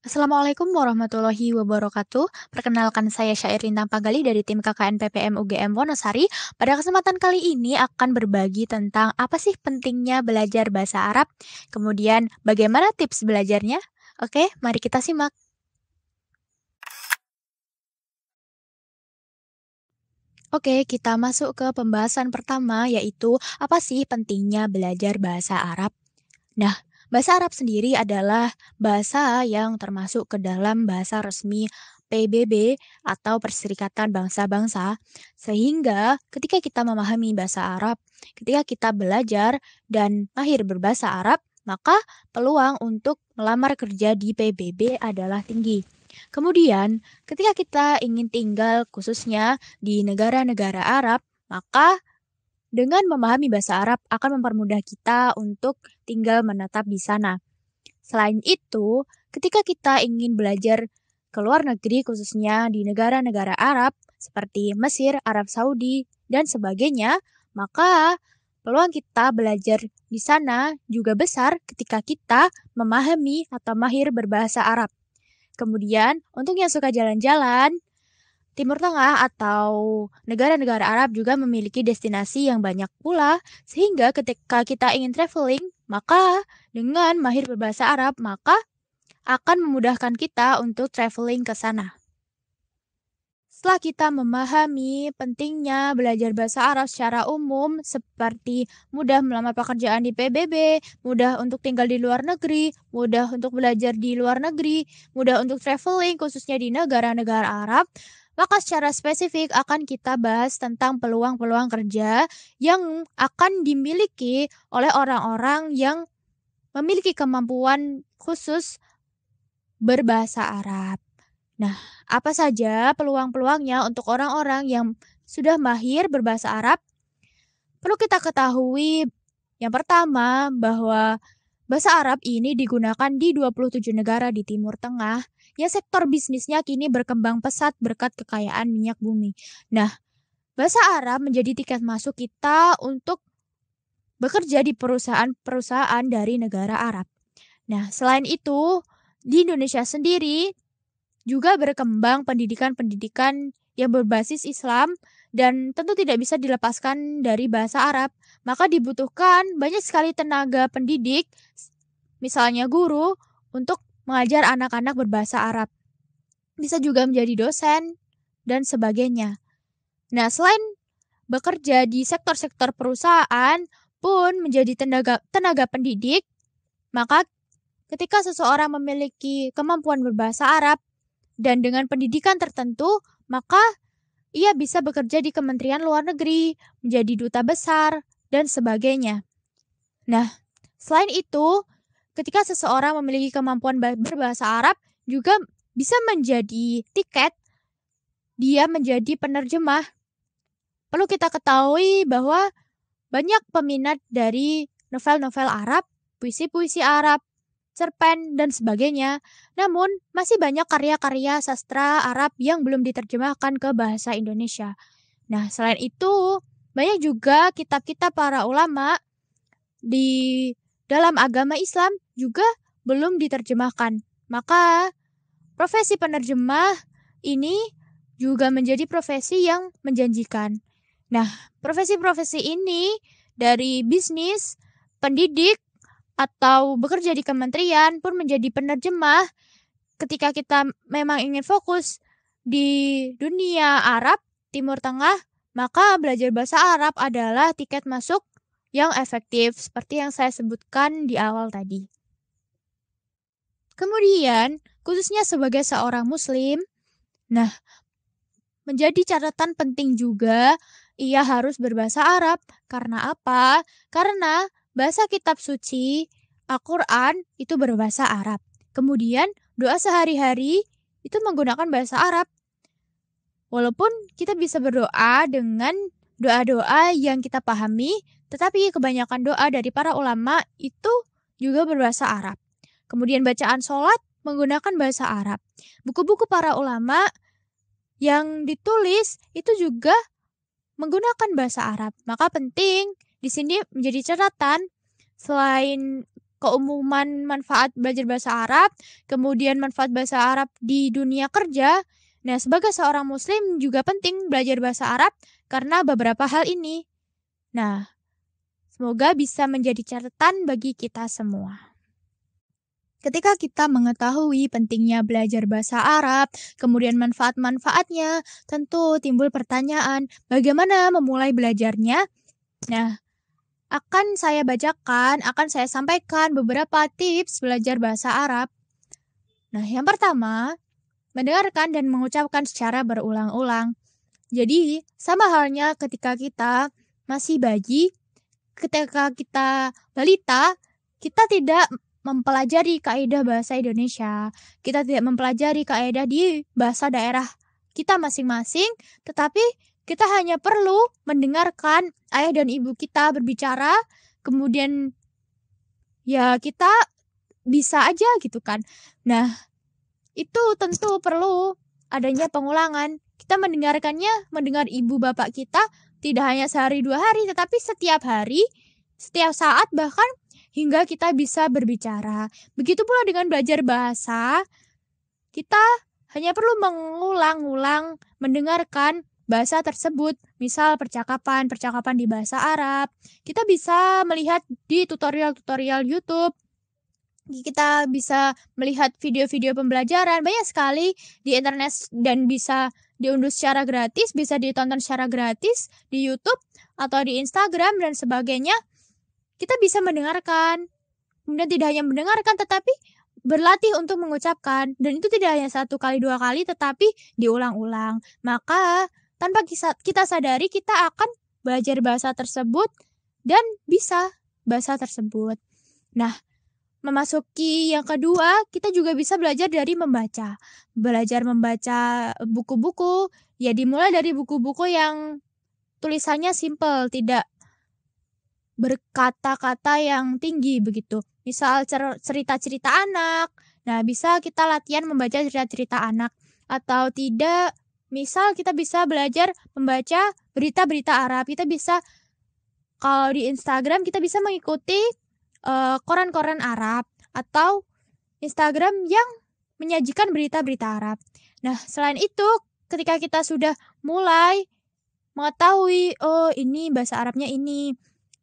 Assalamualaikum warahmatullahi wabarakatuh. Perkenalkan saya Syair Lintang Pagali dari tim KKN PPM UGM Wonosari. Pada kesempatan kali ini akan berbagi tentang apa sih pentingnya belajar bahasa Arab, kemudian bagaimana tips belajarnya. Oke, mari kita simak. Oke, kita masuk ke pembahasan pertama yaitu apa sih pentingnya belajar bahasa Arab. Nah, bahasa Arab sendiri adalah bahasa yang termasuk ke dalam bahasa resmi PBB atau Perserikatan Bangsa-Bangsa, sehingga ketika kita memahami bahasa Arab, ketika kita belajar dan mahir berbahasa Arab, maka peluang untuk melamar kerja di PBB adalah tinggi. Kemudian, ketika kita ingin tinggal khususnya di negara-negara Arab, maka dengan memahami bahasa Arab akan mempermudah kita untuk tinggal menetap di sana. Selain itu, ketika kita ingin belajar ke luar negeri khususnya di negara-negara Arab seperti Mesir, Arab Saudi, dan sebagainya, maka peluang kita belajar di sana juga besar ketika kita memahami atau mahir berbahasa Arab. Kemudian, untuk yang suka jalan-jalan, Timur Tengah atau negara-negara Arab juga memiliki destinasi yang banyak pula, sehingga ketika kita ingin traveling, maka dengan mahir berbahasa Arab, maka akan memudahkan kita untuk traveling ke sana. Setelah kita memahami pentingnya belajar bahasa Arab secara umum, seperti mudah melamar pekerjaan di PBB, mudah untuk tinggal di luar negeri, mudah untuk belajar di luar negeri, mudah untuk traveling khususnya di negara-negara Arab, maka secara spesifik akan kita bahas tentang peluang-peluang kerja yang akan dimiliki oleh orang-orang yang memiliki kemampuan khusus berbahasa Arab. Nah, apa saja peluang-peluangnya untuk orang-orang yang sudah mahir berbahasa Arab? Perlu kita ketahui yang pertama bahwa bahasa Arab ini digunakan di 27 negara di Timur Tengah yang sektor bisnisnya kini berkembang pesat berkat kekayaan minyak bumi. Nah, bahasa Arab menjadi tiket masuk kita untuk bekerja di perusahaan-perusahaan dari negara Arab. Nah, selain itu, di Indonesia sendiri juga berkembang pendidikan-pendidikan yang berbasis Islam dan tentu tidak bisa dilepaskan dari bahasa Arab. Maka dibutuhkan banyak sekali tenaga pendidik, misalnya guru, untuk mengajar anak-anak berbahasa Arab. Bisa juga menjadi dosen dan sebagainya. Nah, selain bekerja di sektor-sektor perusahaan pun menjadi tenaga pendidik, maka ketika seseorang memiliki kemampuan berbahasa Arab, dan dengan pendidikan tertentu, maka ia bisa bekerja di Kementerian Luar Negeri, menjadi duta besar, dan sebagainya. Nah, selain itu, ketika seseorang memiliki kemampuan berbahasa Arab, juga bisa menjadi tiket dia menjadi penerjemah. Perlu kita ketahui bahwa banyak peminat dari novel-novel Arab, puisi-puisi Arab, cerpen, dan sebagainya. Namun, masih banyak karya-karya sastra Arab yang belum diterjemahkan ke bahasa Indonesia. Nah, selain itu, banyak juga kitab-kitab para ulama di dalam agama Islam juga belum diterjemahkan. Maka, profesi penerjemah ini juga menjadi profesi yang menjanjikan. Nah, profesi-profesi ini dari bisnis, pendidik, atau bekerja di kementerian pun menjadi penerjemah ketika kita memang ingin fokus di dunia Arab, Timur Tengah, maka belajar bahasa Arab adalah tiket masuk yang efektif seperti yang saya sebutkan di awal tadi. Kemudian, khususnya sebagai seorang muslim, nah, menjadi catatan penting juga ia harus berbahasa Arab. Karena apa? Karena bahasa kitab suci Al-Quran itu berbahasa Arab. Kemudian doa sehari-hari itu menggunakan bahasa Arab. Walaupun kita bisa berdoa dengan doa-doa yang kita pahami, tetapi kebanyakan doa dari para ulama itu juga berbahasa Arab. Kemudian bacaan sholat menggunakan bahasa Arab. Buku-buku para ulama yang ditulis itu juga menggunakan bahasa Arab. Maka penting di sini menjadi catatan selain keumuman manfaat belajar bahasa Arab, kemudian manfaat bahasa Arab di dunia kerja. Nah, sebagai seorang muslim juga penting belajar bahasa Arab karena beberapa hal ini. Nah, semoga bisa menjadi catatan bagi kita semua. Ketika kita mengetahui pentingnya belajar bahasa Arab, kemudian manfaat-manfaatnya, tentu timbul pertanyaan, bagaimana memulai belajarnya? Nah, akan saya sampaikan beberapa tips belajar bahasa Arab. Nah, yang pertama, mendengarkan dan mengucapkan secara berulang-ulang. Jadi, sama halnya ketika kita masih bayi, ketika kita balita, kita tidak mempelajari kaidah bahasa Indonesia. Kita tidak mempelajari kaidah di bahasa daerah kita masing-masing, tetapi kita hanya perlu mendengarkan ayah dan ibu kita berbicara, kemudian ya kita bisa aja gitu kan. Nah, itu tentu perlu adanya pengulangan. Kita mendengar ibu bapak kita tidak hanya sehari 2 hari, tetapi setiap hari, setiap saat, bahkan hingga kita bisa berbicara. Begitu pula dengan belajar bahasa, kita hanya perlu mengulang-ulang mendengarkan bahasa tersebut. Misal percakapan di bahasa Arab. Kita bisa melihat di tutorial-tutorial YouTube. Kita bisa melihat video-video pembelajaran banyak sekali di internet dan bisa diunduh secara gratis, bisa ditonton secara gratis di YouTube atau di Instagram dan sebagainya. Kita bisa mendengarkan, kemudian tidak hanya mendengarkan tetapi berlatih untuk mengucapkan, dan itu tidak hanya 1 kali 2 kali tetapi diulang-ulang. Maka tanpa kita sadari kita akan belajar bahasa tersebut dan bisa bahasa tersebut. Nah, memasuki yang kedua, kita juga bisa belajar dari membaca. Belajar membaca buku-buku, ya dimulai dari buku-buku yang tulisannya simple, tidak berkata-kata yang tinggi begitu. Misal cerita-cerita anak. Nah, bisa kita latihan membaca cerita-cerita anak. Atau tidak, misal kita bisa belajar membaca berita-berita Arab. Kita bisa, kalau di Instagram kita bisa mengikuti koran-koran Arab atau Instagram yang menyajikan berita-berita Arab. Nah, selain itu, ketika kita sudah mulai mengetahui, oh ini bahasa Arabnya ini,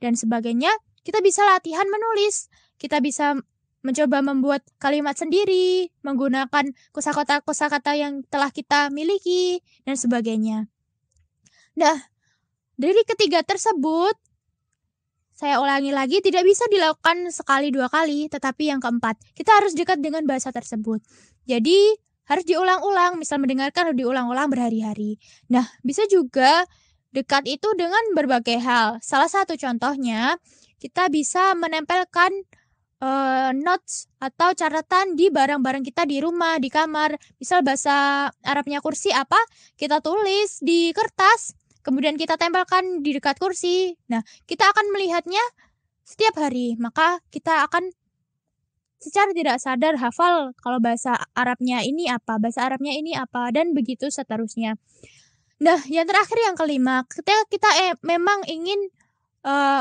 dan sebagainya, kita bisa latihan menulis. Kita bisa mencoba membuat kalimat sendiri, menggunakan kosakata-kosakata yang telah kita miliki, dan sebagainya. Nah, dari ketiga tersebut, saya ulangi lagi, tidak bisa dilakukan 1 kali 2 kali, tetapi yang keempat, kita harus dekat dengan bahasa tersebut. Jadi, harus diulang-ulang, misal mendengarkan harus diulang-ulang berhari-hari. Nah, bisa juga dekat itu dengan berbagai hal. Salah satu contohnya, kita bisa menempelkan notes atau catatan di barang-barang kita di rumah, di kamar. Misal bahasa Arabnya kursi apa, kita tulis di kertas, kemudian kita tempelkan di dekat kursi. Nah, kita akan melihatnya setiap hari. Maka kita akan secara tidak sadar hafal kalau bahasa Arabnya ini apa, dan begitu seterusnya. Nah, yang terakhir yang kelima, ketika kita memang ingin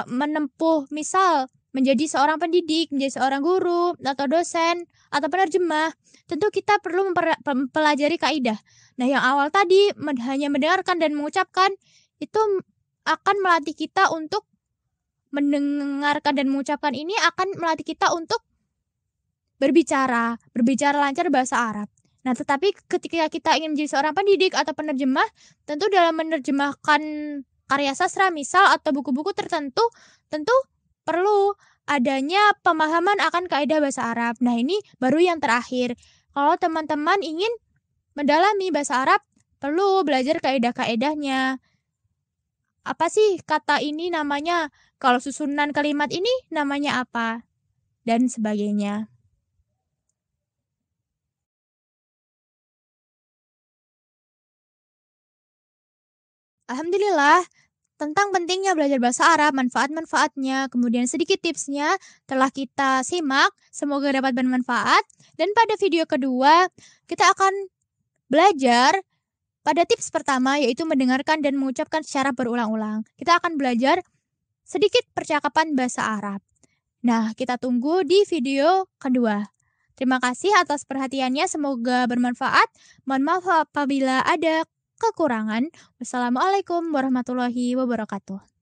menempuh, misal menjadi seorang pendidik, menjadi seorang guru atau dosen atau penerjemah, tentu kita perlu mempelajari kaidah. Nah, yang awal tadi hanya mendengarkan dan mengucapkan itu akan melatih kita untuk mendengarkan dan mengucapkan ini akan melatih kita untuk berbicara lancar bahasa Arab. Nah, tetapi ketika kita ingin menjadi seorang pendidik atau penerjemah, tentu dalam menerjemahkan karya sastra misal atau buku-buku tertentu, tentu perlu adanya pemahaman akan kaidah bahasa Arab. Nah, ini baru yang terakhir. Kalau teman-teman ingin mendalami bahasa Arab, perlu belajar kaidah-kaidahnya. Apa sih kata ini namanya? Kalau susunan kalimat ini namanya apa? Dan sebagainya. Alhamdulillah, tentang pentingnya belajar bahasa Arab, manfaat-manfaatnya, kemudian sedikit tipsnya telah kita simak. Semoga dapat bermanfaat. Dan pada video kedua, kita akan belajar pada tips pertama, yaitu mendengarkan dan mengucapkan secara berulang-ulang. Kita akan belajar sedikit percakapan bahasa Arab. Nah, kita tunggu di video kedua. Terima kasih atas perhatiannya, semoga bermanfaat. Mohon maaf apabila ada kekurangan. Wassalamualaikum warahmatullahi wabarakatuh.